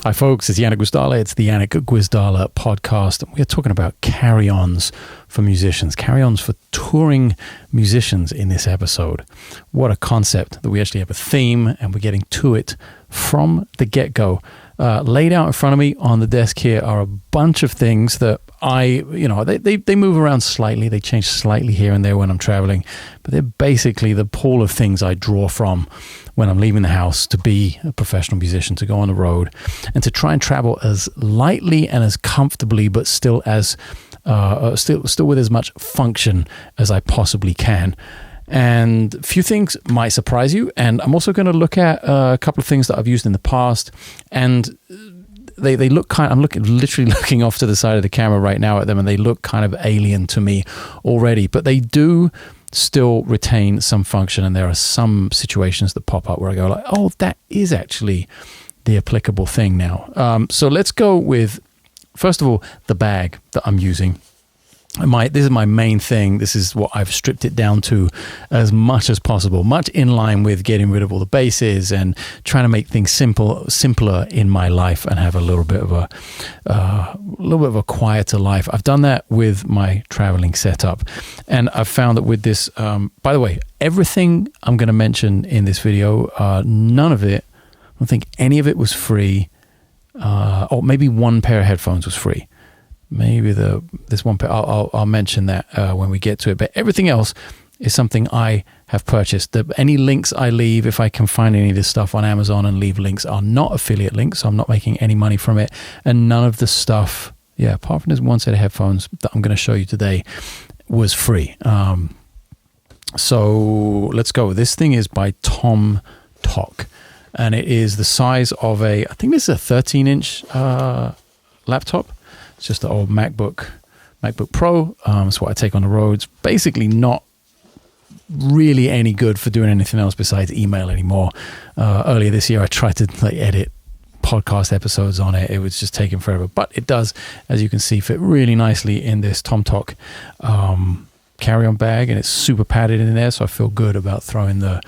Hi folks, it's Janek Gwizdala. It's the Janek Gwizdala podcast. We are talking about carry-ons for musicians, carry-ons for touring musicians in this episode. What a concept that we actually have a theme and we're getting to it from the get-go. Laid out in front of me on the desk here are a bunch of things that they move around slightly. They change slightly here and there when I'm traveling, but they're basically the pool of things I draw from when I'm leaving the house to be a professional musician, to go on the road and to try and travel as lightly and as comfortably, but still as still with as much function as I possibly can. And a few things might surprise you, and I'm also going to look at a couple of things that I've used in the past, and they look kind of, literally looking off to the side of the camera right now at them, and they look kind of alien to me already, but they do still retain some function, and there are some situations that pop up where I go like, oh, that is actually the applicable thing now. So let's go with, first of all, the bag that I'm using. This is my main thing. This is what I've stripped it down to as much as possible, much in line with getting rid of all the bases and trying to make things simpler in my life and have a little bit of a quieter life. I've done that with my traveling setup, and I've found that with this, by the way, everything I'm going to mention in this video, none of it, I don't think any of it was free, or maybe one pair of headphones was free. Maybe this one pair, I'll mention that when we get to it. But everything else is something I have purchased. Any links I leave, if I can find any of this stuff on Amazon and leave links, are not affiliate links, so I'm not making any money from it. And none of the stuff, apart from this one set of headphones that I'm going to show you today, was free. So let's go. This thing is by Tom Tok, and it is the size of I think this is a 13-inch laptop. It's just the old MacBook Pro. It's what I take on the road. It's basically not really any good for doing anything else besides email anymore. Earlier this year, I tried to edit podcast episodes on it. It was just taking forever. But it does, as you can see, fit really nicely in this Tom Tok carry-on bag, and it's super padded in there, so I feel good about throwing the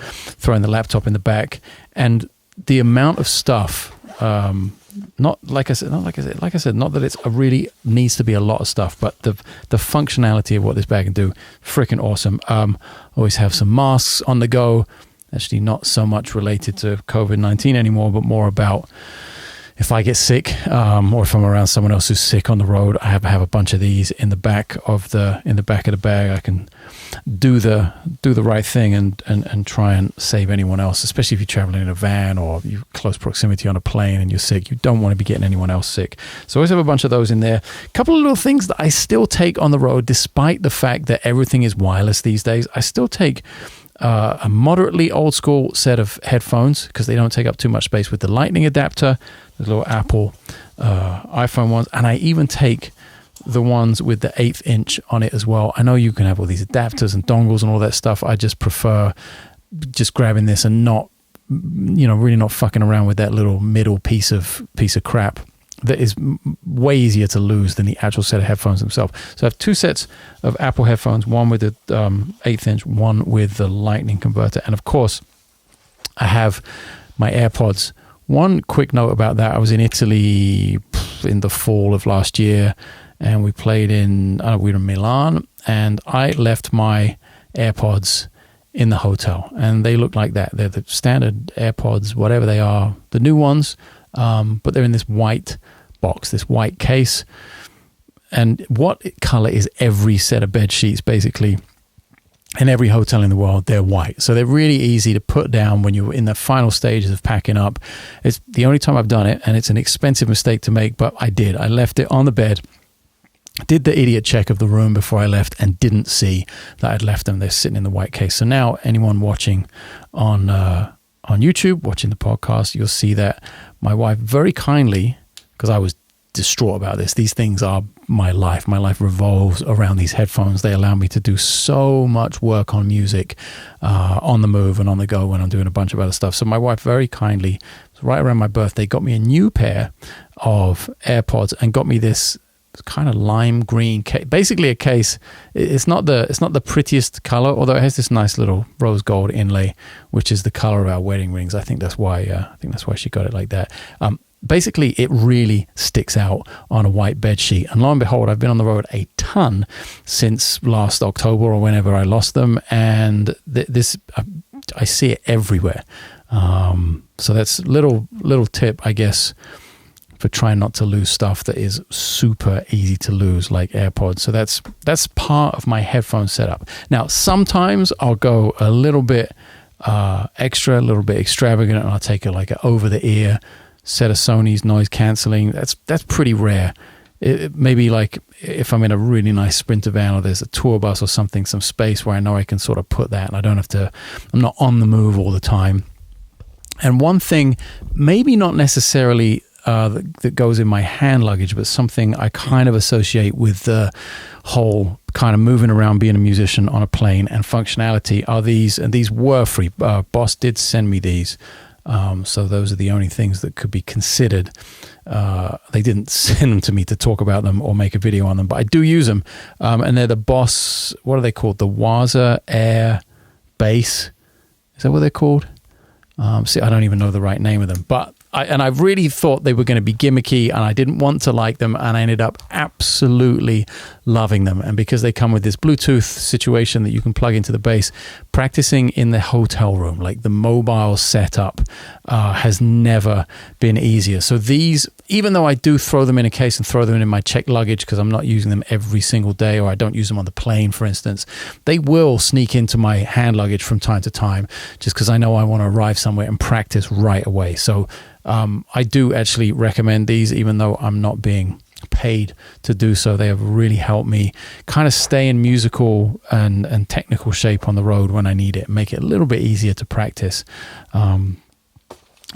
laptop in the back. And the amount of stuff. Not that it's really needs to be a lot of stuff, but the functionality of what this bag can do, freaking awesome. Always have some masks on the go. Actually, not so much related to COVID-19 anymore, but more about if I get sick, or if I'm around someone else who's sick on the road. I have a bunch of these in the back of the bag. I can do the right thing and try and save anyone else, especially if you're traveling in a van or you're close proximity on a plane and you're sick. You don't want to be getting anyone else sick. So I always have a bunch of those in there. A couple of little things that I still take on the road, despite the fact that everything is wireless these days. I still take a moderately old school set of headphones because they don't take up too much space with the lightning adapter, the little Apple iPhone ones, and I even take the ones with the 1/8 inch on it as well. I know you can have all these adapters and dongles and all that stuff. I just prefer just grabbing this and not, really not fucking around with that little middle piece of crap that is way easier to lose than the actual set of headphones themselves. So I have two sets of Apple headphones, one with the 1/8 inch, one with the lightning converter. And of course, I have my AirPods. One quick note about that. I was in Italy in the fall of last year, and we played we were in Milan, and I left my AirPods in the hotel, and they look like that. They're the standard AirPods, whatever they are, the new ones, but they're in this white box, this white case. And what color is every set of bed sheets, basically? In every hotel in the world, they're white. So they're really easy to put down when you're in the final stages of packing up. It's the only time I've done it, and it's an expensive mistake to make, but I did. I left it on the bed, did the idiot check of the room before I left, and didn't see that I'd left them. They're sitting in the white case. So now anyone watching on YouTube, watching the podcast, you'll see that my wife very kindly, because I was distraught about this. These things are my life. My life revolves around these headphones. They allow me to do so much work on music, on the move and on the go when I'm doing a bunch of other stuff. So my wife very kindly, right around my birthday, got me a new pair of AirPods and got me this kind of lime green case, basically a case. It's not the prettiest color, although it has this nice little rose gold inlay, which is the color of our wedding rings. I think that's why she got it like that. basically it really sticks out on a white bed sheet. And lo and behold, I've been on the road a ton since last October or whenever I lost them, and I see it everywhere. So that's little tip, I guess, for trying not to lose stuff that is super easy to lose, like AirPods. So that's part of my headphone setup. Now, sometimes I'll go a little bit extra, a little bit extravagant, and I'll take like an over-the-ear set of Sony's noise cancelling. That's pretty rare. Maybe like if I'm in a really nice Sprinter van or there's a tour bus or something, some space where I know I can sort of put that and I don't have to, I'm not on the move all the time. And one thing, maybe not necessarily that goes in my hand luggage, but something I kind of associate with the whole kind of moving around, being a musician on a plane and functionality are these, and these were free. Boss did send me these. So those are the only things that could be considered. They didn't send them to me to talk about them or make a video on them, but I do use them. And they're the Boss, what are they called? The Waza Air Bass. Is that what they're called? See, I don't even know the right name of them, but I really thought they were going to be gimmicky, and I didn't want to like them, and I ended up absolutely loving them. And because they come with this Bluetooth situation that you can plug into the bass, practicing in the hotel room, like the mobile setup, has never been easier. So these, even though I do throw them in a case and throw them in my checked luggage because I'm not using them every single day, or I don't use them on the plane, for instance, they will sneak into my hand luggage from time to time just because I know I want to arrive somewhere and practice right away. So I do actually recommend these, even though I'm not being paid to do so. They have really helped me kind of stay in musical and technical shape on the road when I need it, make it a little bit easier to practice.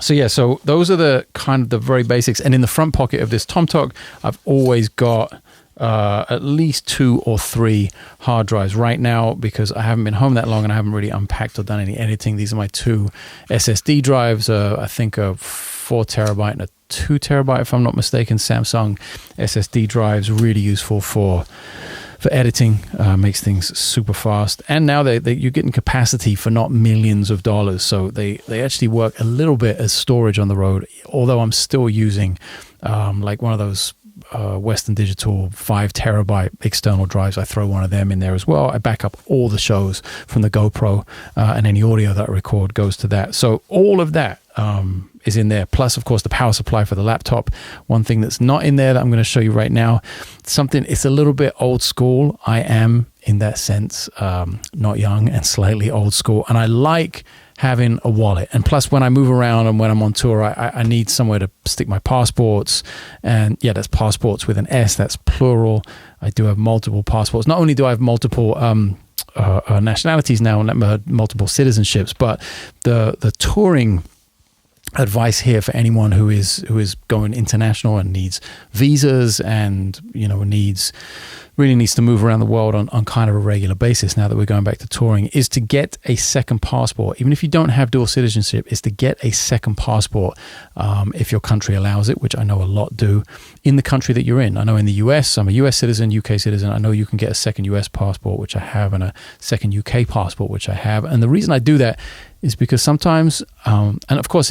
So those are the kind of the very basics. And in the front pocket of this TomTalk, I've always got at least 2 or 3 hard drives right now, because I haven't been home that long and I haven't really unpacked or done any editing. These are my 2 SSD drives, I think a 4 terabyte and a 2 terabyte, if I'm not mistaken. Samsung SSD drives, really useful for editing, makes things super fast. And now you're getting capacity for not millions of dollars, so they actually work a little bit as storage on the road, although I'm still using like one of those Western Digital 5 terabyte external drives. I throw one of them in there as well. I back up all the shows from the GoPro, and any audio that I record goes to that. So all of that is in there. Plus, of course, the power supply for the laptop. One thing that's not in there that I'm going to show you right now, it's a little bit old school. I am, in that sense, not young and slightly old school. And I like having a wallet. And plus, when I move around and when I'm on tour, I need somewhere to stick my passports. And yeah, that's passports with an S, that's plural. I do have multiple passports. Not only do I have multiple nationalities now and multiple citizenships, but the touring advice here for anyone who is going international and needs visas and really needs to move around the world on kind of a regular basis now that we're going back to touring, is to get a second passport. Even if you don't have dual citizenship, is to get a second passport if your country allows it, which I know a lot do, in the country that you're in. I know in the US, I'm a US citizen, UK citizen. I know you can get a second US passport, which I have, and a second UK passport, which I have. And the reason I do that is because sometimes, and of course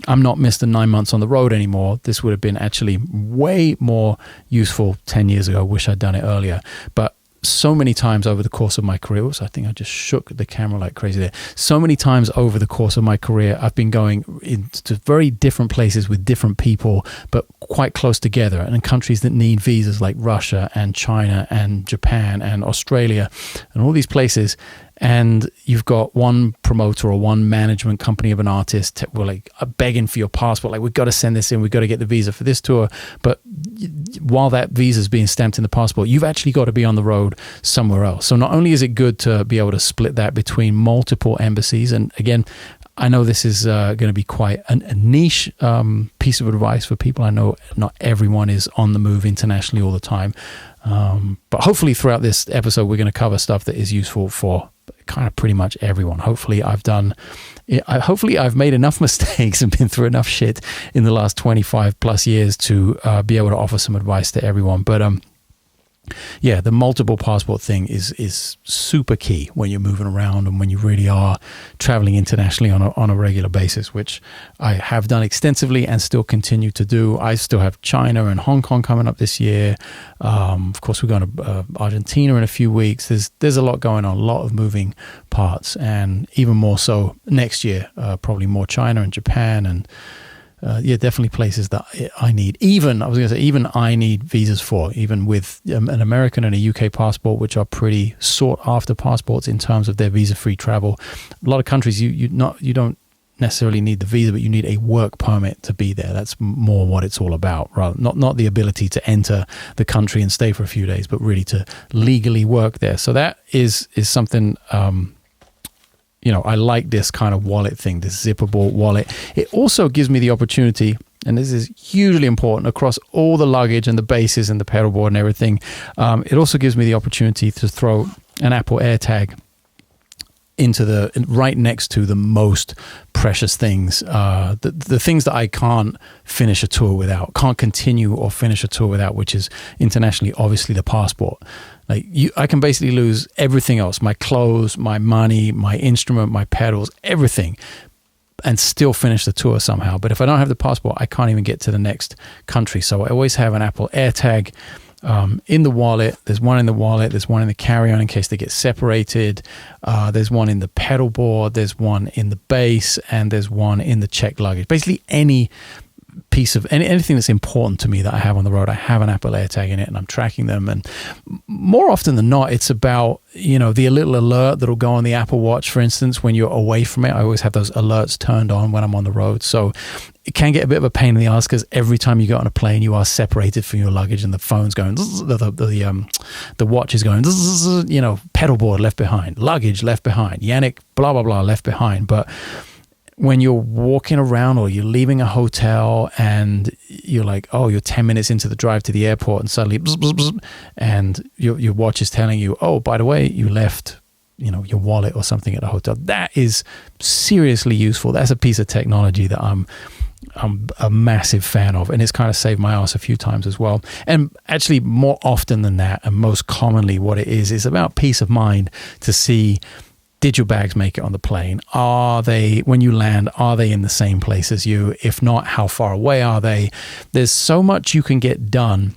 I'm not Mr. 9 months on the road anymore. This would have been actually way more useful 10 years ago. Wish I'd done it earlier. But so many times over the course of my career, I think I just shook the camera like crazy there. So many times over the course of my career, I've been going into very different places with different people, but quite close together, and in countries that need visas like Russia and China and Japan and Australia and all these places. And you've got one promoter or one management company of an artist begging for your passport, like, we've got to send this in, we've got to get the visa for this tour. But while that visa is being stamped in the passport, you've actually got to be on the road somewhere else. So not only is it good to be able to split that between multiple embassies, and again, I know this is going to be quite a niche piece of advice for people. I know not everyone is on the move internationally all the time. But hopefully throughout this episode, we're going to cover stuff that is useful for kind of pretty much everyone. Hopefully I've made enough mistakes and been through enough shit in the last 25 plus years to be able to offer some advice to everyone. But yeah, the multiple passport thing is super key when you're moving around and when you really are traveling internationally on a regular basis, which I have done extensively and still continue to do. I still have China and Hong Kong coming up this year. Of course, we're going to Argentina in a few weeks. There's a lot going on, a lot of moving parts, and even more so next year, probably more China and Japan and yeah, definitely places that I need. Even I need visas for, even with an American and a UK passport, which are pretty sought after passports in terms of their visa-free travel. A lot of countries, you don't necessarily need the visa, but you need a work permit to be there. That's more what it's all about, rather not the ability to enter the country and stay for a few days, but really to legally work there. So that is something. I like this kind of wallet thing, this zippable wallet. It also gives me the opportunity, and this is hugely important across all the luggage and the bases and the pedalboard and everything. It also gives me the opportunity to throw an Apple AirTag into right next to the most precious things, the things that I can't finish a tour without, can't continue or finish a tour without, which is internationally, obviously, the passport. Like I can basically lose everything else, my clothes, my money, my instrument, my pedals, everything, and still finish the tour somehow. But if I don't have the passport, I can't even get to the next country. So I always have an Apple AirTag in the wallet. There's one in the wallet. There's one in the carry-on in case they get separated. There's one in the pedalboard. There's one in the base, and there's one in the checked luggage. Basically, any piece of anything that's important to me that I have on the road, I have an Apple AirTag in it, and I'm tracking them. And more often than not, it's about the little alert that'll go on the Apple Watch, for instance, when you're away from it. I always have those alerts turned on when I'm on the road. So it can get a bit of a pain in the ass because every time you get on a plane, you are separated from your luggage, and the phone's going, the watch is going, pedalboard left behind, luggage left behind, Janek, blah blah blah left behind. But when you're walking around or you're leaving a hotel and you're like, oh, you're 10 minutes into the drive to the airport, and suddenly bzz, bzz, bzz, and your watch is telling you, oh, by the way, you left your wallet or something at the hotel. That is seriously useful. That's a piece of technology that I'm a massive fan of, and it's kind of saved my ass a few times as well. And actually, more often than that, and most commonly, what it is about peace of mind to see, did your bags make it on the plane? Are they, when you land, are they in the same place as you? If not, how far away are they? There's so much you can get done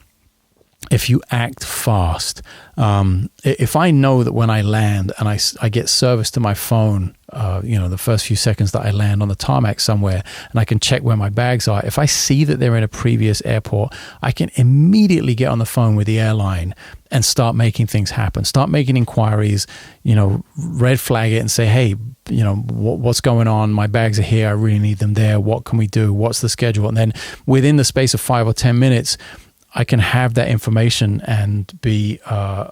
if you act fast. If I know that when I land and I get service to my phone, the first few seconds that I land on the tarmac somewhere, and I can check where my bags are, if I see that they're in a previous airport, I can immediately get on the phone with the airline and start making things happen, start making inquiries, red flag it and say, hey, what's going on? My bags are here. I really need them there. What can we do? What's the schedule? And then within the space of 5 or 10 minutes, I can have that information and have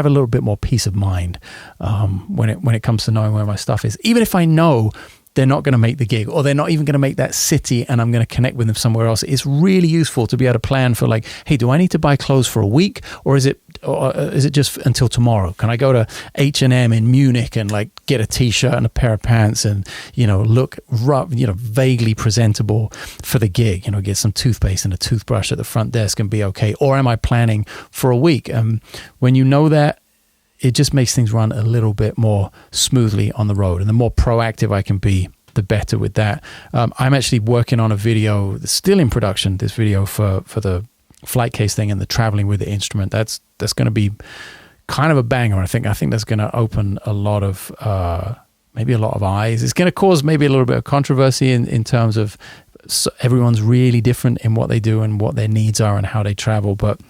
a little bit more peace of mind when it comes to knowing where my stuff is. Even if I know they're not going to make the gig, or they're not even going to make that city, and I'm going to connect with them somewhere else, it's really useful to be able to plan for, like, hey, do I need to buy clothes for a week, or is it just until tomorrow? Can I go to H&M in Munich and like get a t-shirt and a pair of pants and look vaguely presentable for the gig? Get some toothpaste and a toothbrush at the front desk and be okay. Or am I planning for a week? When you know that, it just makes things run a little bit more smoothly on the road. And the more proactive I can be, the better with that. I'm actually working on a video, still in production, this video for the flight case thing and the traveling with the instrument. That's going to be kind of a banger. I think that's going to open a lot of maybe a lot of eyes. It's going to cause maybe a little bit of controversy in terms of everyone's really different in what they do and what their needs are and how they travel. But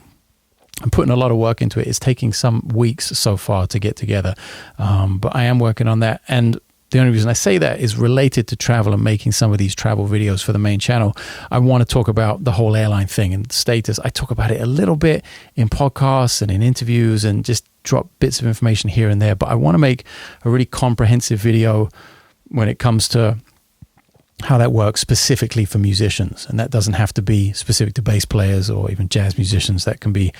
I'm putting a lot of work into it. It's taking some weeks so far to get together, but I am working on that. And the only reason I say that is related to travel and making some of these travel videos for the main channel. I want to talk about the whole airline thing and status. I talk about it a little bit in podcasts and in interviews and just drop bits of information here and there. But I want to make a really comprehensive video when it comes to how that works specifically for musicians. And that doesn't have to be specific to bass players or even jazz musicians. That can be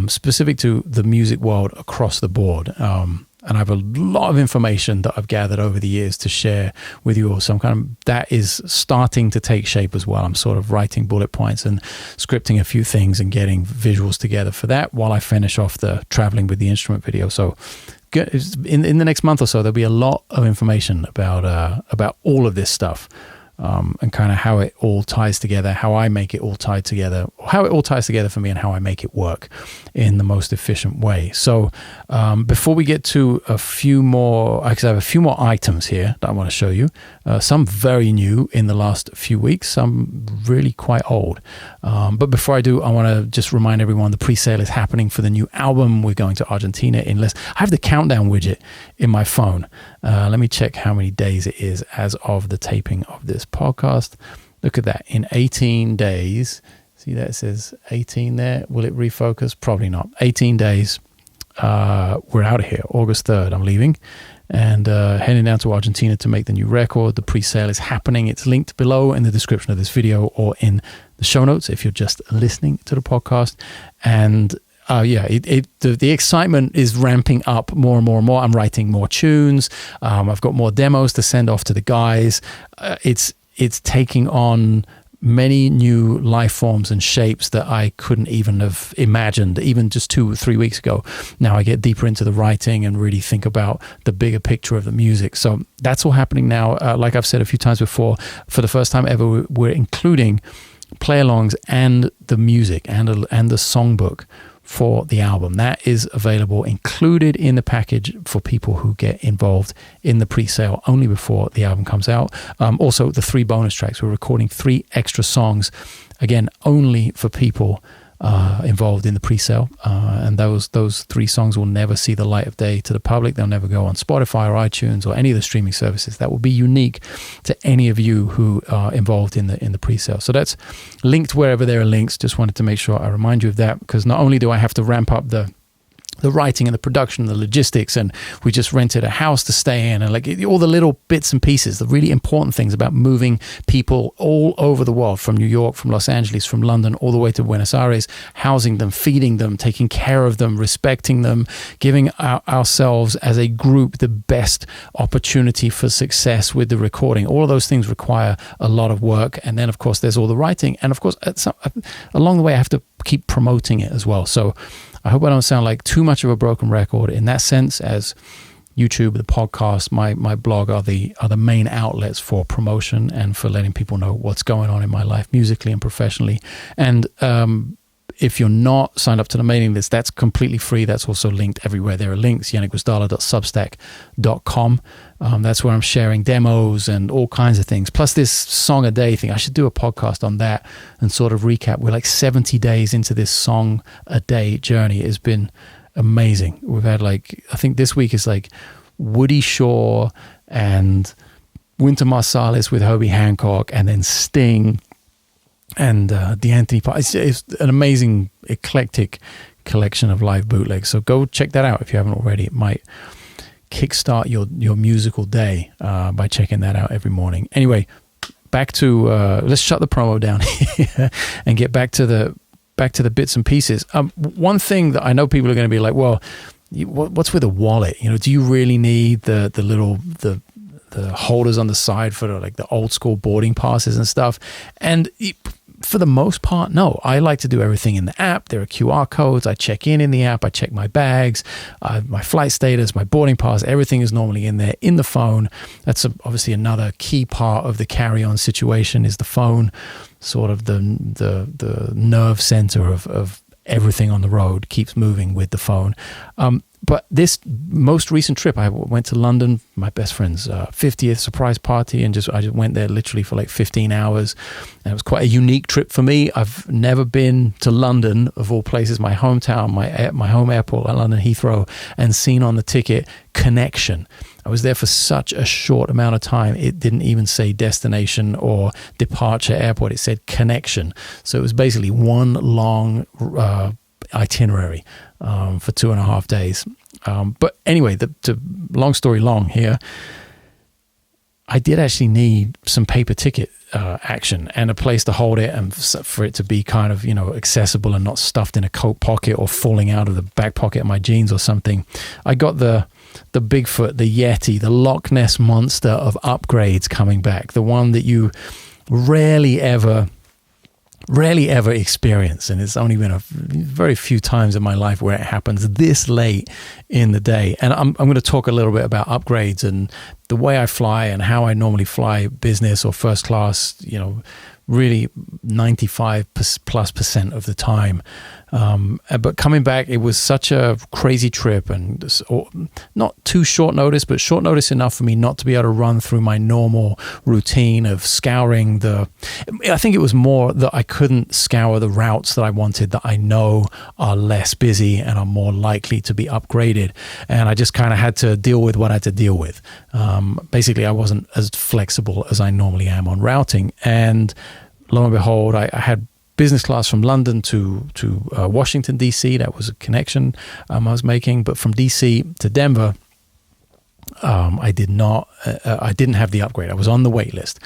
specific to the music world across the board. and I have a lot of information that I've gathered over the years to share with you all. So that is starting to take shape as well. I'm sort of writing bullet points and scripting a few things and getting visuals together for that while I finish off the traveling with the instrument video. So in the next month or so, there'll be a lot of information about all of this stuff. And kind of how it all ties together, how I make it all tie together, how it all ties together for me, and how I make it work in the most efficient way. So before we get to a few more, I have a few more items here that I want to show you. Some very new in the last few weeks, some really quite old. But before I do, I want to just remind everyone the pre-sale is happening for the new album. We're going to Argentina in less. I have the countdown widget in my phone. Let me check how many days it is as of the taping of this podcast. Look at that. In 18 days, see that it says 18 there. Will it refocus? Probably not. 18 days. We're out of here. August 3rd, I'm leaving and heading down to Argentina to make the new record. The pre-sale is happening. It's linked below in the description of this video or in the show notes if you're just listening to the podcast. And the excitement is ramping up more and more and more. I'm writing more tunes. I've got more demos to send off to the guys. It's taking on many new life forms and shapes that I couldn't even have imagined even just 2 or 3 weeks ago. Now I get deeper into the writing and really think about the bigger picture of the music. So that's all happening now. Like I've said a few times before, for the first time ever, we're including play-alongs and the music and the songbook for the album. That is available, included in the package for people who get involved in the pre-sale only before the album comes out. Also, the 3 bonus tracks. We're recording 3 extra songs, again, only for people involved in the pre-sale. And those 3 songs will never see the light of day to the public. They'll never go on Spotify or iTunes or any of the streaming services. That will be unique to any of you who are involved in the pre-sale. So that's linked wherever there are links. Just wanted to make sure I remind you of that, because not only do I have to ramp up the writing and the production, the logistics, and we just rented a house to stay in, and like all the little bits and pieces, the really important things about moving people all over the world, from New York, from Los Angeles, from London, all the way to Buenos Aires, housing them, feeding them, taking care of them, respecting them, giving ourselves as a group the best opportunity for success with the recording. All of those things require a lot of work. And then, of course, there's all the writing. And of course, along the way, I have to keep promoting it as well. So I hope I don't sound like too much of a broken record in that sense, as YouTube, the podcast, my blog are the main outlets for promotion and for letting people know what's going on in my life musically and professionally. And if you're not signed up to the mailing list, that's completely free. That's also linked everywhere. There are links, janekgwizdala.substack.com. That's where I'm sharing demos and all kinds of things. Plus this song a day thing. I should do a podcast on that and sort of recap. We're like 70 days into this song a day journey. It's been amazing. We've had I think this week is like Woody Shaw and Wynton Marsalis with Herbie Hancock, and then Sting and D'Anthony. It's an amazing, eclectic collection of live bootlegs. So go check that out if you haven't already. It might kickstart your musical day by checking that out every morning. Anyway, back to let's shut the promo down here and get back to the bits and pieces. One thing that I know people are going to be like, well, what's with a wallet? Do you really need the little the holders on the side for the old school boarding passes and stuff? And for the most part, no. I like to do everything in the app. There are QR codes. I check in the app. I check my bags, my flight status, my boarding pass. Everything is normally in there in the phone. That's obviously another key part of the carry-on situation, is the phone, sort of the nerve center of everything on the road, keeps moving with the phone. But this most recent trip, I went to London, my best friend's 50th surprise party, and I just went there literally for 15 hours. And it was quite a unique trip for me. I've never been to London, of all places, my hometown, my home airport, London Heathrow, and seen on the ticket Connection. I was there for such a short amount of time. It didn't even say destination or departure airport. It said Connection. So it was basically one long itinerary for 2.5 days. But anyway, to long story long here, I did actually need some paper ticket action and a place to hold it, and for it to be kind of accessible and not stuffed in a coat pocket or falling out of the back pocket of my jeans or something. I got the the Bigfoot, the Yeti, the Loch Ness monster of upgrades coming back, the one that you rarely ever experience. And it's only been a very few times in my life where it happens this late in the day. And I'm going to talk a little bit about upgrades and the way I fly and how I normally fly business or first class, really 95% of the time. But coming back, it was such a crazy trip, and not too short notice, but short notice enough for me not to be able to run through my normal routine of scouring I think it was more that I couldn't scour the routes that I wanted, that I know are less busy and are more likely to be upgraded. And I just kind of had to deal with what I had to deal with. Basically, I wasn't as flexible as I normally am on routing. And lo and behold, I had business class from London to Washington, D.C. That was a connection I was making. But from D.C. to Denver, I didn't have the upgrade. I was on the wait list.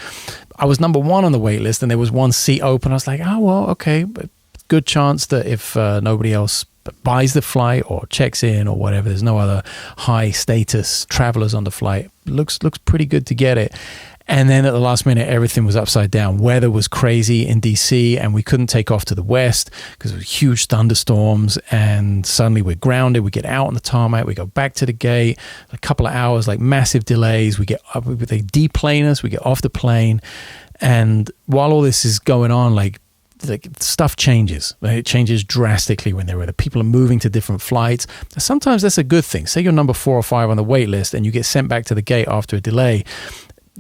I was number 1 on the wait list, and there was one seat open. I was like, oh, well, okay. But good chance that if nobody else buys the flight or checks in or whatever, there's no other high status travelers on the flight. Looks pretty good to get it. And then at the last minute, everything was upside down. Weather was crazy in DC, and we couldn't take off to the west because of huge thunderstorms. And suddenly we're grounded. We get out on the tarmac. We go back to the gate. A couple of hours, like massive delays. We get up. They deplane us. We get off the plane. And while all this is going on, like stuff changes. It changes drastically when people are moving to different flights. Sometimes that's a good thing. Say you're number 4 or 5 on the wait list, and you get sent back to the gate after a delay.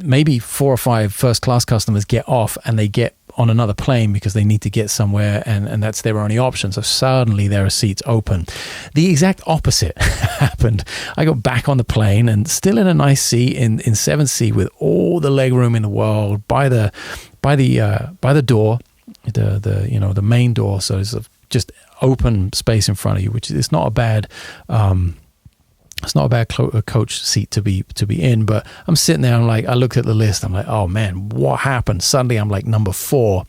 Maybe 4 or 5 first class customers get off and they get on another plane because they need to get somewhere, and that's their only option. So suddenly there are seats open. The exact opposite happened. I got back on the plane and still in a nice seat in 7C with all the leg room in the world by the door, the main door. So there's just open space in front of you, which is not a bad. It's not a bad coach seat to be in, but I'm sitting there. I looked at the list. I'm like, oh man, what happened? Suddenly I'm like number 4,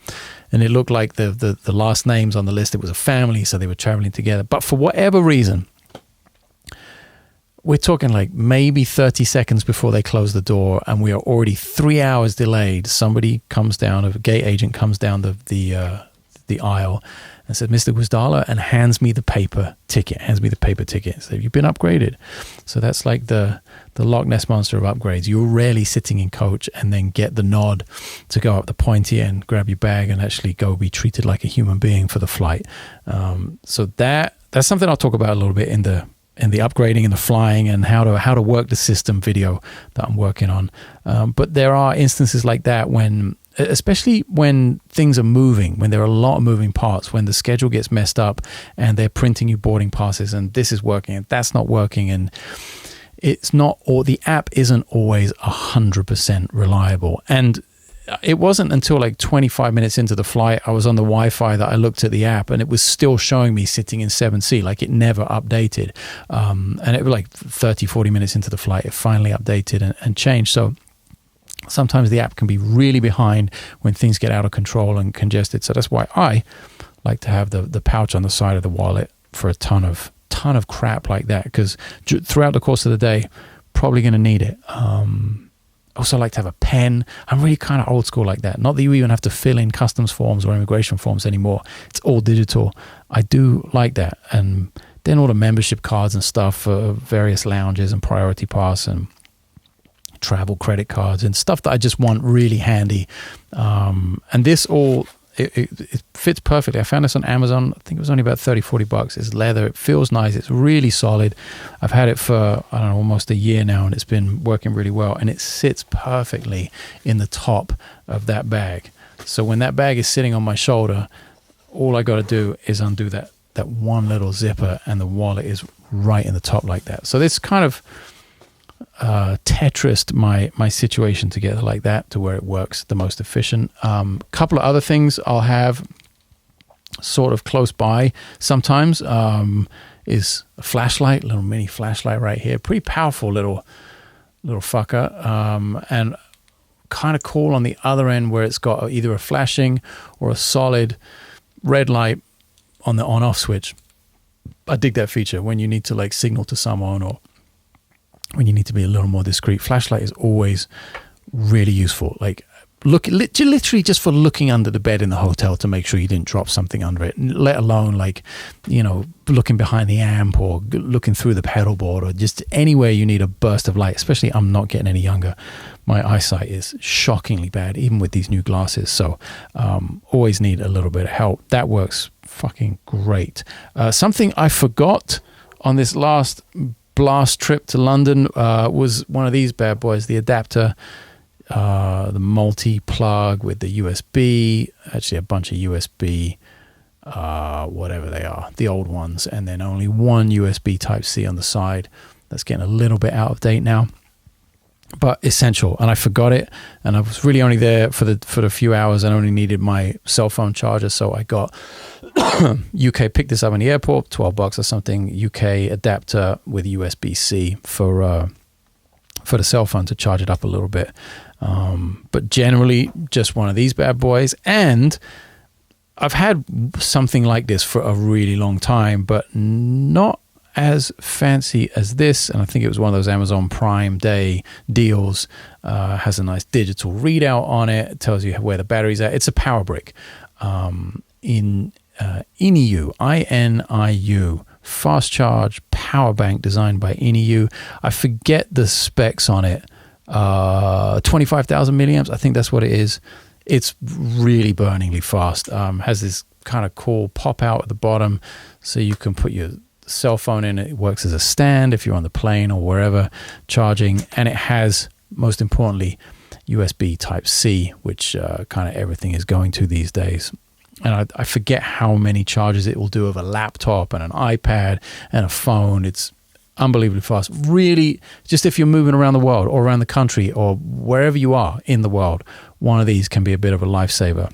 and it looked like the last names on the list. It was a family, so they were traveling together. But for whatever reason, we're talking like maybe 30 seconds before they close the door, and we are already 3 hours delayed. Somebody comes down, a gate agent comes down the aisle and said, Mr. Gwizdala, and hands me the paper ticket. So you've been upgraded. So that's like the Loch Ness monster of upgrades. You're rarely sitting in coach and then get the nod to go up the pointy end, grab your bag, and actually go be treated like a human being for the flight. So that's something I'll talk about a little bit in the upgrading and the flying and how to work the system video that I'm working on. But there are instances like that especially when things are moving, when there are a lot of moving parts, when the schedule gets messed up and they're printing you boarding passes and this is working and that's not working, and it's not, or the app isn't always 100% reliable. And it wasn't until like 25 minutes into the flight, I was on the Wi-Fi, that I looked at the app and it was still showing me sitting in 7C, like it never updated. And it was like 30, 40 minutes into the flight, it finally updated and changed. So sometimes the app can be really behind when things get out of control and congested. So that's why I like to have the pouch on the side of the wallet for a ton of crap like that, because throughout the course of the day, probably going to need it. Also like to have a pen. I'm really kind of old school like that. Not that you even have to fill in customs forms or immigration forms anymore. It's all digital. I do like that. And then all the membership cards and stuff for various lounges and priority pass and travel credit cards and stuff that I just want really handy. And this all, it fits perfectly. I found this on Amazon. I think it was only about $30-$40. It's leather. It feels nice. It's really solid. I've had it for, I don't know, almost a year now, and it's been working really well. And it sits perfectly in the top of that bag. So when that bag is sitting on my shoulder, all I got to do is undo that one little zipper, and the wallet is right in the top like that. So this kind of Tetrised my situation together like that to where it works the most efficient. Couple of other things I'll have sort of close by sometimes is a flashlight, little mini flashlight right here, pretty powerful little fucker, and kind of cool on the other end where it's got either a flashing or a solid red light on the on-off switch. I dig that feature when you need to like signal to someone or when you need to be a little more discreet. Flashlight is always really useful. Like literally just for looking under the bed in the hotel to make sure you didn't drop something under it, let alone like, you know, looking behind the amp or looking through the pedal board or just anywhere you need a burst of light. Especially I'm not getting any younger. My eyesight is shockingly bad, even with these new glasses. So always need a little bit of help. That works fucking great. Something I forgot on this last blast trip to London was one of these bad boys, the adapter. The multi-plug with the USB, actually a bunch of USB, whatever they are, the old ones, and then only one USB Type-C on the side. That's getting a little bit out of date now, but essential. And I forgot it, and I was really only there for the few hours. I only needed my cell phone charger, so I got UK, picked this up in the airport, $12 or something, UK adapter with USB-C for the cell phone to charge it up a little bit. But generally just one of these bad boys. And I've had something like this for a really long time, but not as fancy as this. And I think it was one of those Amazon Prime Day deals. Has a nice digital readout on it. It tells you where the battery's at. It's a power brick. Iniu, INIU. Fast charge power bank designed by Iniu. I forget the specs on it. 25,000 milliamps. I think that's what it is. It's really burningly fast. Has this kind of cool pop out at the bottom, so you can put your cell phone in. It works as a stand if you're on the plane or wherever charging, and it has, most importantly, USB Type-C, which kind of everything is going to these days. And I forget how many charges it will do of a laptop and an iPad and a phone. It's unbelievably fast. Really, just if you're moving around the world or around the country or wherever you are in the world, one of these can be a bit of a lifesaver.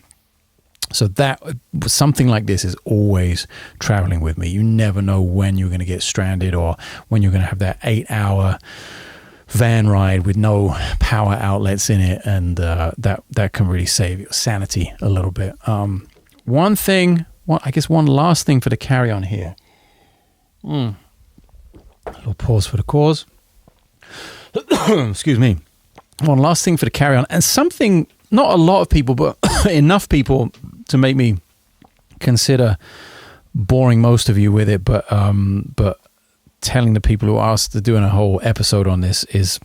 So that something like this is always traveling with me. You never know when you're going to get stranded or when you're going to have that 8-hour van ride with no power outlets in it, and that can really save your sanity a little bit. One last thing for the carry-on here. A little pause for the cause. Excuse me. One last thing for the carry-on, and something not a lot of people, but enough people to make me consider boring most of you with it. But telling the people who asked to doing a whole episode on this is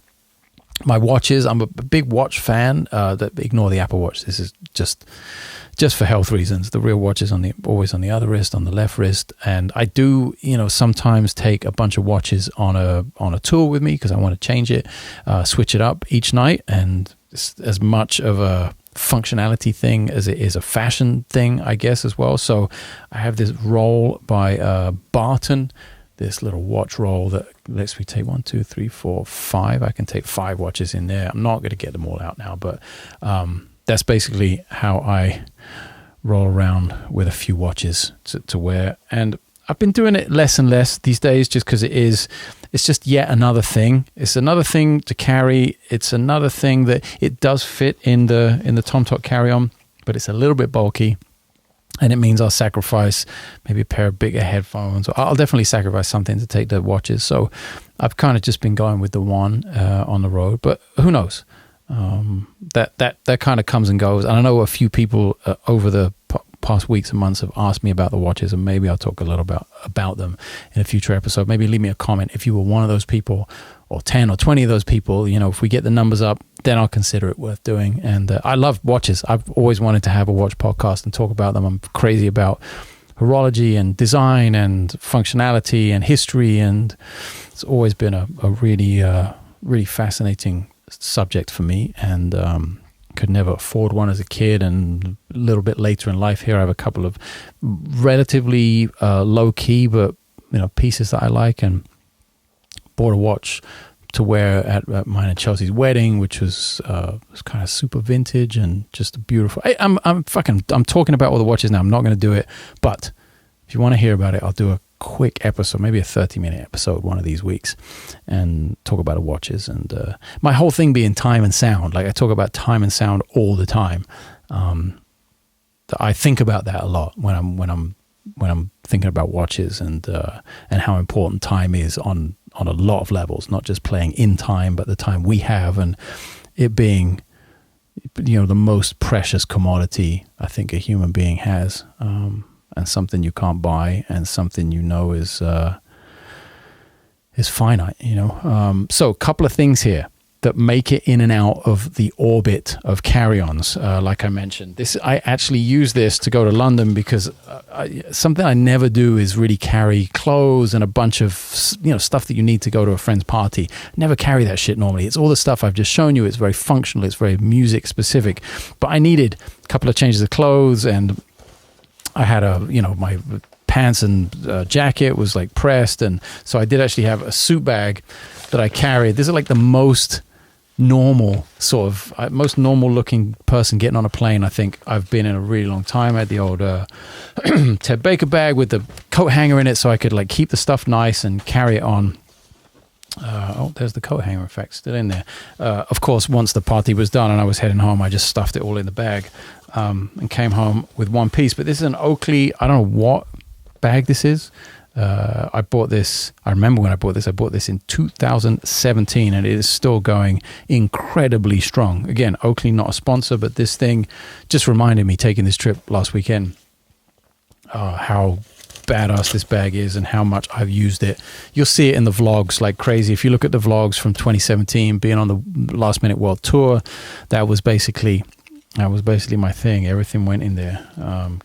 my watches. I'm a big watch fan. Ignore the Apple Watch. This is just for health reasons. The real watch is always on the other wrist, on the left wrist. And I do, sometimes take a bunch of watches on a tour with me because I want to change it, switch it up each night. And it's as much of a functionality thing as it is a fashion thing, I guess, as well. So I have this roll by Barton, this little watch roll that lets me take 1, 2, 3, 4, 5. I can take 5 watches in there. I'm not going to get them all out now, but that's basically how I roll around with a few watches to wear. And I've been doing it less and less these days just because it's just yet another thing. It's another thing to carry. It's another thing that it does fit in the TomTok carry-on, but it's a little bit bulky. And it means I'll sacrifice maybe a pair of bigger headphones. I'll definitely sacrifice something to take the watches. So I've kind of just been going with the one on the road. But who knows? That kind of comes and goes. And I know a few people over the past weeks and months have asked me about the watches, and maybe I'll talk a little about them in a future episode. Maybe leave me a comment if you were one of those people, or 10 or 20 of those people. If we get the numbers up, then I'll consider it worth doing. And I love watches. I've always wanted to have a watch podcast and talk about them. I'm crazy about horology and design and functionality and history, and it's always been a really really fascinating subject for me, and could never afford one as a kid. And a little bit later in life here, I have a couple of relatively low-key but pieces that I like, and bought a watch to wear at mine and Chelsea's wedding, which was kind of super vintage and just beautiful. I'm talking about all the watches now. I'm not going to do it, but if you want to hear about it, I'll do a quick episode, maybe a 30-minute episode one of these weeks, and talk about the watches. And my whole thing being time and sound. Like, I talk about time and sound all the time. I think about that a lot when I'm thinking about watches, and how important time is on on a lot of levels, not just playing in time, but the time we have, and it being, the most precious commodity I think a human being has, and something you can't buy, and something is finite. So a couple of things here that make it in and out of the orbit of Carry-Ons. Like I mentioned, I actually use this to go to London because something I never do is really carry clothes and a bunch of stuff that you need to go to a friend's party. Never carry that shit normally. It's all the stuff I've just shown you. It's very functional. It's very music specific. But I needed a couple of changes of clothes, and I had my pants and jacket was like pressed, and so I did actually have a suit bag that I carried. This is like the most normal looking person getting on a plane I think I've been in a really long time. I had the old Ted Baker bag with the coat hanger in it, so I could like keep the stuff nice and carry it on. There's the coat hanger effect still in there. Of course, once the party was done and I was heading home, I just stuffed it all in the bag and came home with one piece. But this is an Oakley, I don't know what bag this is. I bought this, I remember when I bought this in 2017, and it is still going incredibly strong. Again, Oakley not a sponsor, but this thing just reminded me, taking this trip last weekend, how badass this bag is and how much I've used it. You'll see it in the vlogs like crazy. If you look at the vlogs from 2017, being on the Last Minute World Tour, that was basically my thing. Everything went in there,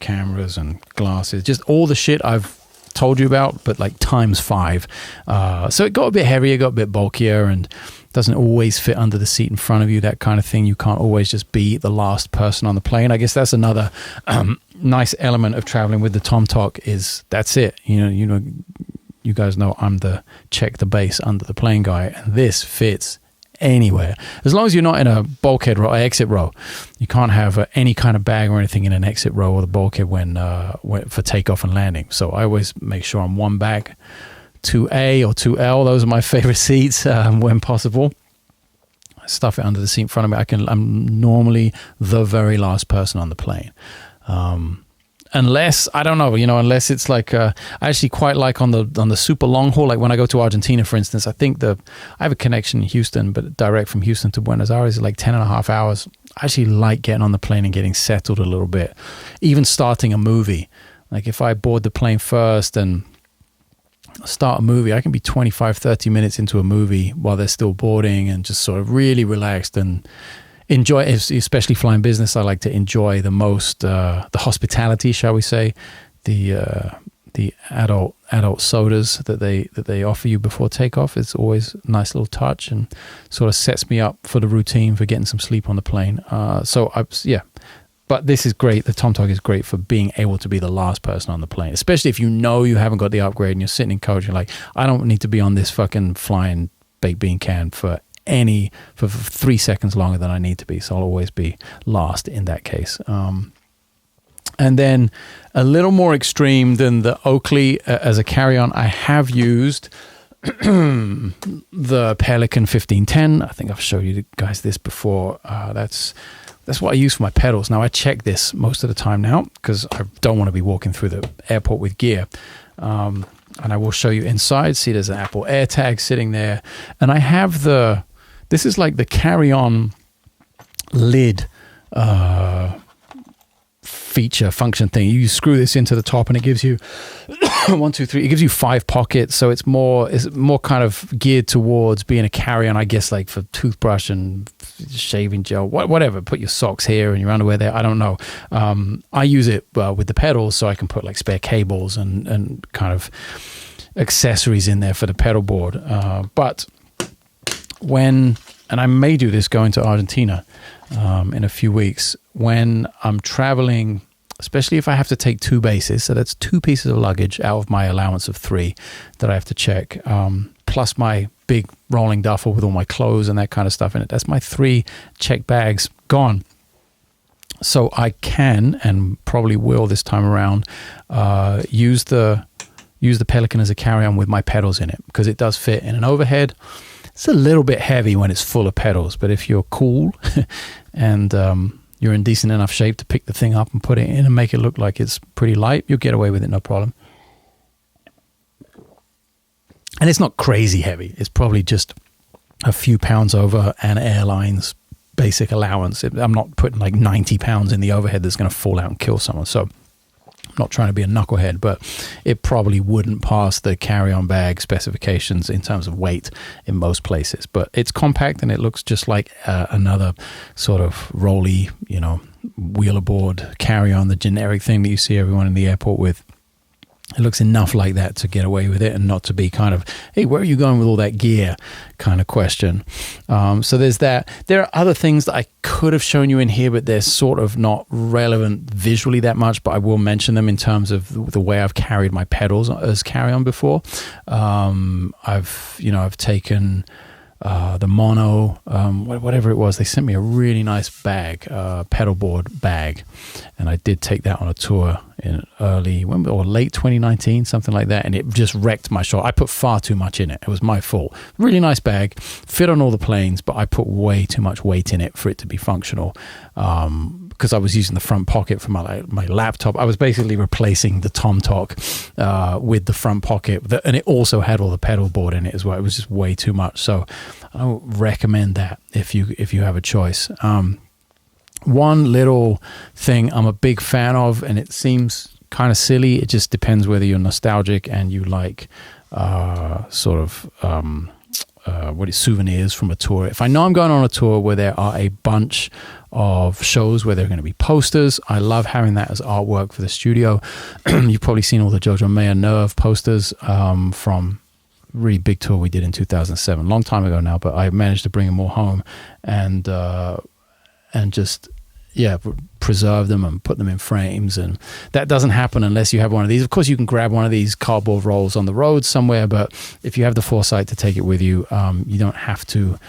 cameras and glasses, just all the shit I've told you about, but like times 5. So it got a bit heavier, got a bit bulkier, and doesn't always fit under the seat in front of you, that kind of thing. You can't always just be the last person on the plane. I guess that's another nice element of traveling with the TomTok is that's it. You guys know I'm the check the base under the plane guy, and this fits anywhere as long as you're not in a bulkhead row, exit row. You can't have any kind of bag or anything in an exit row or the bulkhead when for takeoff and landing. So I always make sure I'm one bag, 2A or 2L. Those are my favorite seats when possible. I stuff it under the seat in front of me. I'm normally the very last person on the plane. Unless, I don't know, unless it's like, I actually quite like on the super long haul, like when I go to Argentina, for instance, I think I have a connection in Houston, but direct from Houston to Buenos Aires is like 10 and a half hours. I actually like getting on the plane and getting settled a little bit, even starting a movie. Like if I board the plane first and start a movie, I can be 25, 30 minutes into a movie while they're still boarding and just sort of really relaxed and enjoy, especially flying business. I like to enjoy the most the hospitality, shall we say, the adult sodas that they offer you before takeoff. It's always a nice little touch and sort of sets me up for the routine for getting some sleep on the plane. But this is great. The TomTok is great for being able to be the last person on the plane, especially if you haven't got the upgrade and you're sitting in coach. You're like, I don't need to be on this fucking flying baked bean can for 3 seconds longer than I need to be. So I'll always be last in that case. And then a little more extreme than the Oakley as a carry-on, I have used the Pelican 1510. I think I've showed you guys this before. That's what I use for my pedals. Now I check this most of the time now because I don't want to be walking through the airport with gear. And I will show you inside. See, there's an Apple AirTag sitting there. And I have this is like the carry-on lid function thing. You screw this into the top and it gives you 1, 2, 3. It gives you 5 pockets. So it's more kind of geared towards being a carry-on, I guess, like for toothbrush and shaving gel, whatever. Put your socks here and your underwear there. I don't know. I use it with the pedals, so I can put like spare cables and kind of accessories in there for the pedal board. But and I may do this going to Argentina in a few weeks, when I'm traveling, especially if I have to take 2 bases, so that's 2 pieces of luggage out of my allowance of 3 that I have to check, plus my big rolling duffel with all my clothes and that kind of stuff in it. That's my 3 check bags gone. So I can, and probably will this time around, use the Pelican as a carry-on with my pedals in it, because it does fit in an overhead. It's a little bit heavy when it's full of pedals, but if you're cool and you're in decent enough shape to pick the thing up and put it in and make it look like it's pretty light, you'll get away with it, no problem. And it's not crazy heavy. It's probably just a few pounds over an airline's basic allowance. I'm not putting like 90 pounds in the overhead that's going to fall out and kill someone. So I'm not trying to be a knucklehead, but it probably wouldn't pass the carry-on bag specifications in terms of weight in most places. But it's compact and it looks just like another sort of rolly, wheelerboard carry-on, the generic thing that you see everyone in the airport with. It looks enough like that to get away with it and not to be kind of, hey, where are you going with all that gear kind of question. So there's that. There are other things that I could have shown you in here, but they're sort of not relevant visually that much, but I will mention them in terms of the way I've carried my pedals as carry-on before. I've taken the mono, whatever it was. They sent me a really nice bag, pedalboard bag, and I did take that on a tour in late 2019, something like that, and it just wrecked my shoulder. I put far too much in it. It was my fault. Really nice bag, fit on all the planes, but I put way too much weight in it for it to be functional. Because I was using the front pocket for my laptop. I was basically replacing the TomTok with the front pocket, and it also had all the pedal board in it as well. It was just way too much. So I don't recommend that if you have a choice. One little thing I'm a big fan of, and it seems kind of silly. It just depends whether you're nostalgic and you like souvenirs from a tour. If I know I'm going on a tour where there are a bunch of shows where there are going to be posters, I love having that as artwork for the studio. You've probably seen all the Jojo Mayer Nerve posters from really big tour we did in 2007, long time ago now, but I managed to bring them all home and just preserve them and put them in frames, and that doesn't happen unless you have one of these. Of course, you can grab one of these cardboard rolls on the road somewhere, but if you have the foresight to take it with you, you don't have to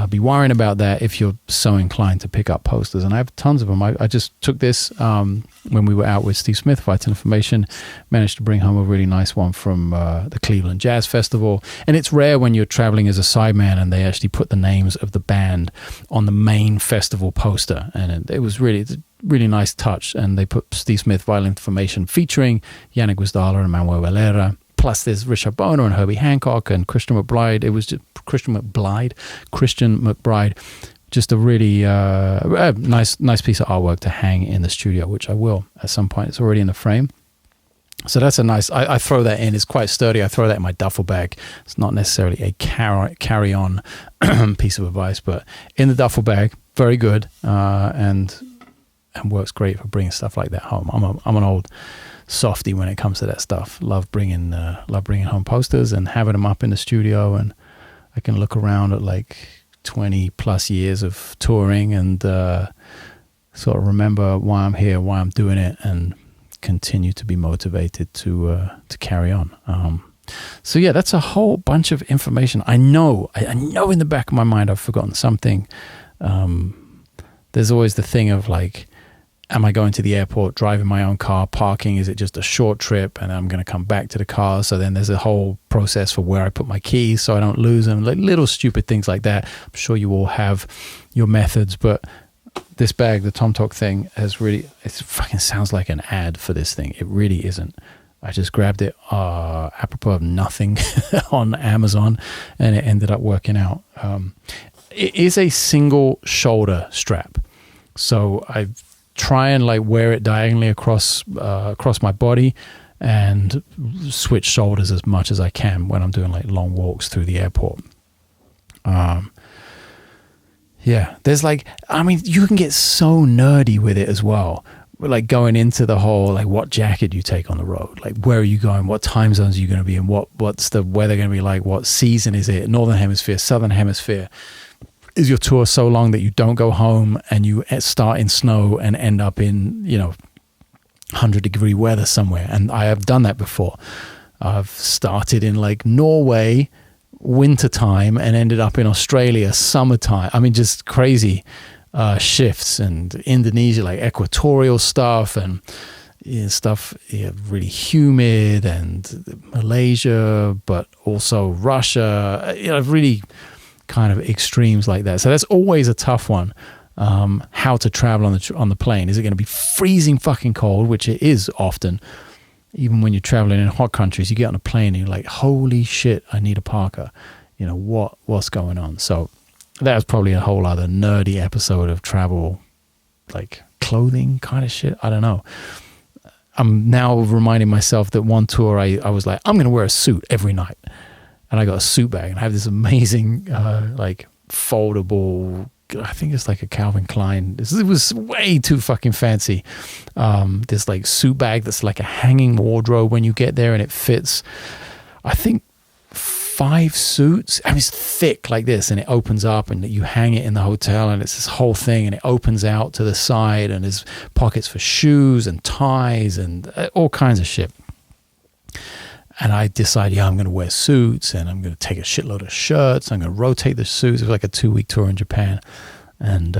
be worrying about that if you're so inclined to pick up posters. And I have tons of them. I just took this when we were out with Steve Smith, Vital Information, managed to bring home a really nice one from the Cleveland Jazz Festival. And it's rare when you're traveling as a sideman and they actually put the names of the band on the main festival poster, and it was really nice touch. And they put Steve Smith Vital Information featuring Janek Gwizdala and Manuel Valera. Plus there's Richard Boner and Herbie Hancock and Christian McBride. It was just Christian McBride. Just a really nice piece of artwork to hang in the studio, which I will at some point. It's already in the frame. So that's a nice, I throw that in. It's quite sturdy. I throw that in my duffel bag. It's not necessarily a carry-on piece of advice, but in the duffel bag, very good, and works great for bringing stuff like that home. I'm an old softy when it comes to that stuff. Love bringing home posters and having them up in the studio, and I can look around at like 20 plus years of touring and sort of remember why I'm here, why I'm doing it, and continue to be motivated to carry on. So yeah, that's a whole bunch of information. I know in the back of my mind I've forgotten something. There's always the thing of like, am I going to the airport, driving my own car, parking? Is it just a short trip and I'm going to come back to the car? So then there's a whole process for where I put my keys so I don't lose them. Like little stupid things like that. I'm sure you all have your methods, but this bag, the TomTok thing, it fucking sounds like an ad for this thing. It really isn't. I just grabbed it apropos of nothing on Amazon, and it ended up working out. It is a single shoulder strap. So I try and like wear it diagonally across my body and switch shoulders as much as I can when I'm doing like long walks through the airport. Yeah, there's like, I mean, you can get so nerdy with it as well. Like going into the whole, like what jacket you take on the road, like where are you going, what time zones are you going to be in, what's the weather going to be like, what season is it, Northern Hemisphere, Southern Hemisphere. Is your tour so long that you don't go home and you start in snow and end up in, 100-degree weather somewhere? And I have done that before. I've started in like Norway wintertime and ended up in Australia summertime. I mean, just crazy shifts, and Indonesia, like equatorial stuff, and stuff really humid, and Malaysia, but also Russia, really kind of extremes like that. So that's always a tough one. How to travel on the plane. Is it going to be freezing fucking cold, which it is often, even when you're traveling in hot countries, you get on a plane and you're like, holy shit, I need a parka. You know, what's going on? So that was probably a whole other nerdy episode of travel, like clothing kind of shit. I don't know. I'm now reminding myself that one tour I was like, I'm going to wear a suit every night. And I got a suit bag and I have this amazing, like foldable, I think it's like a Calvin Klein. It was way too fucking fancy. This like suit bag that's like a hanging wardrobe when you get there, and it fits, I think, 5 suits. I mean, it's thick like this, and it opens up, and you hang it in the hotel, and it's this whole thing, and it opens out to the side, and there's pockets for shoes and ties and all kinds of shit. And I decided, I'm going to wear suits, and I'm going to take a shitload of shirts. I'm going to rotate the suits. It was like a 2-week tour in Japan. And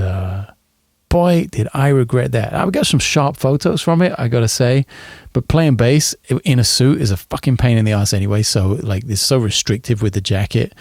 boy, did I regret that. I got some sharp photos from it, I got to say. But playing bass in a suit is a fucking pain in the ass anyway. So like, it's so restrictive with the jacket.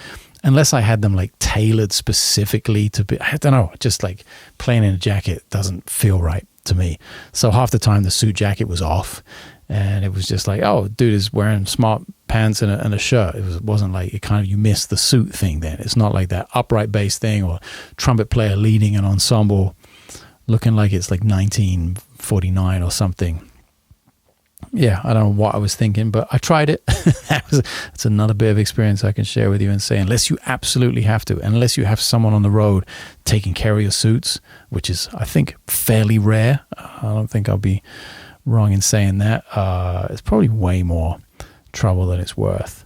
Unless I had them like tailored specifically to be, I don't know, just like playing in a jacket doesn't feel right to me. So half the time the suit jacket was off. And it was just like, oh, dude is wearing smart pants and a shirt. It wasn't like, it kind of, you missed the suit thing then. It's not like that upright bass thing or trumpet player leading an ensemble looking like it's like 1949 or something. Yeah, I don't know what I was thinking, but I tried it. That's another bit of experience I can share with you and say, unless you absolutely have to, unless you have someone on the road taking care of your suits, which is, I think, fairly rare. I don't think I'll be wrong in saying that. It's probably way more trouble than it's worth.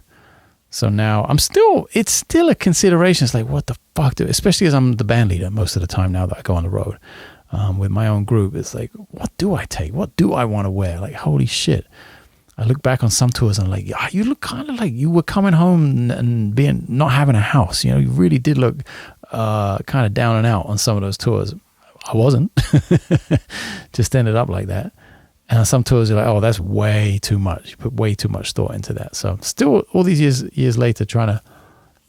So now it's still a consideration. It's like, what the fuck especially as I'm the band leader most of the time now that I go on the road with my own group. It's like, what do I take? What do I want to wear? Like, holy shit. I look back on some tours and I'm like, you look kind of like you were coming home and not having a house. You know, you really did look kind of down and out on some of those tours. I wasn't. Just ended up like that. And on some tours, you're like, oh, that's way too much. You put way too much thought into that. So still, all these years later, trying to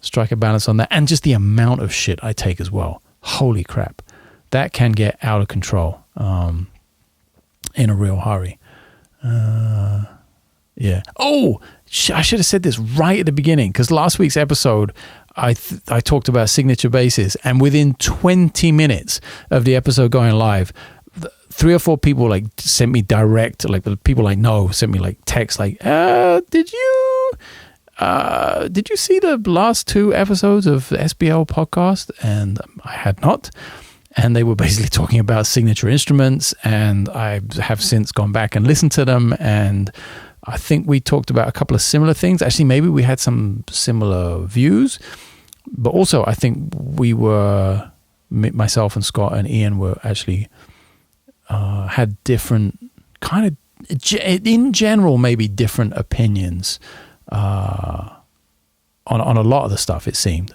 strike a balance on that. And just the amount of shit I take as well. Holy crap. That can get out of control in a real hurry. Yeah. Oh, I should have said this right at the beginning, because last week's episode, I talked about signature basses. And within 20 minutes of the episode going live, 3 or 4 people like sent me direct, like the people I know sent me like text like, did you see the last 2 episodes of the SBL podcast? And I had not. And they were basically talking about signature instruments, and I have since gone back and listened to them, and I think we talked about a couple of similar things. Actually, maybe we had some similar views, but also I think myself and Scott and Ian were actually had different kind of, in general, maybe different opinions on a lot of the stuff, it seemed.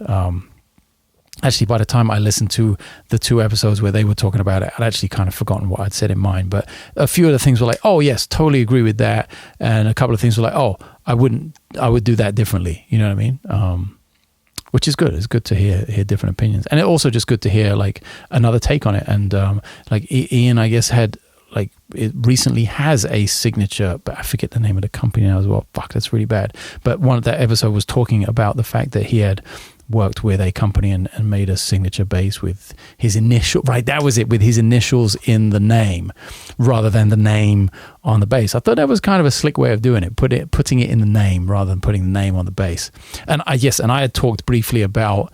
Actually, by the time I listened to the 2 episodes where they were talking about it, I'd actually kind of forgotten what I'd said in mine. But a few of the things were like, oh, yes, totally agree with that. And a couple of things were like, oh, I would do that differently. You know what I mean? Which is good. It's good to hear different opinions. And it's also just good to hear like another take on it. And like Ian, I guess, it recently has a signature, but I forget the name of the company now as well. Fuck, that's really bad. But one of that episode was talking about the fact that he had worked with a company and made a signature bass with his initial, right, that was it, with his initials in the name rather than the name on the bass. I thought that was kind of a slick way of doing it, putting it in the name rather than putting the name on the bass. And I had talked briefly about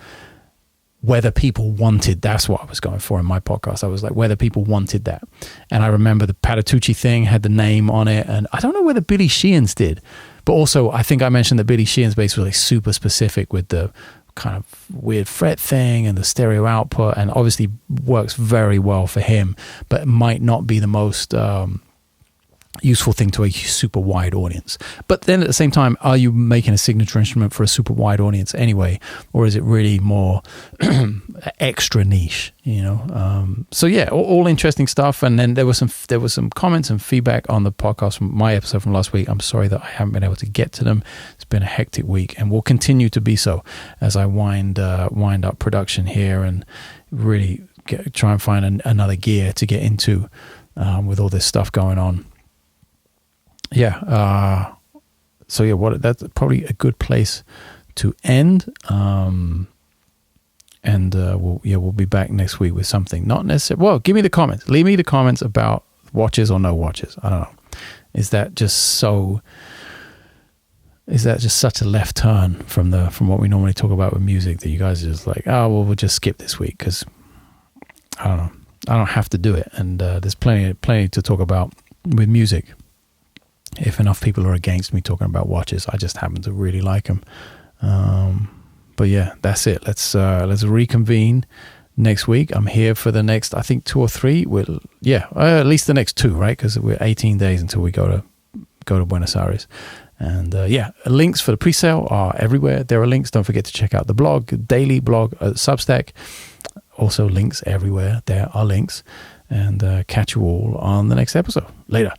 whether people wanted, that's what I was going for in my podcast. I was like, whether people wanted that. And I remember the Patitucci thing had the name on it, and I don't know whether Billy Sheehan's did, but also I think I mentioned that Billy Sheehan's bass was like super specific with the kind of weird fret thing and the stereo output, and obviously works very well for him, but it might not be the most useful thing to a super wide audience. But then at the same time, are you making a signature instrument for a super wide audience anyway, or is it really more extra niche, you know? So yeah, all interesting stuff. And then there was some comments and feedback on the podcast from my episode from last week. I'm sorry that I haven't been able to get to them. It's been a hectic week, and will continue to be so as I wind up production here and really try and find another gear to get into with all this stuff going on. yeah. So yeah, that's probably a good place to end. And we'll be back next week with something. Not necessarily. Well, give me the comments. Leave me the comments about watches or no watches. I don't know. Is that just such a left turn from what we normally talk about with music that you guys are just like, oh well, we'll just skip this week because I don't know. I don't have to do it, and there's plenty to talk about with music. If enough people are against me talking about watches, I just happen to really like them. But yeah, that's it. Let's reconvene next week. I'm here for the next, I think 2 or 3. At least the next 2, right? Because we're 18 days until we go to Buenos Aires. And links for the pre-sale are everywhere. There are links. Don't forget to check out the blog, daily blog at Substack. Also links everywhere. There are links. And catch you all on the next episode. Later.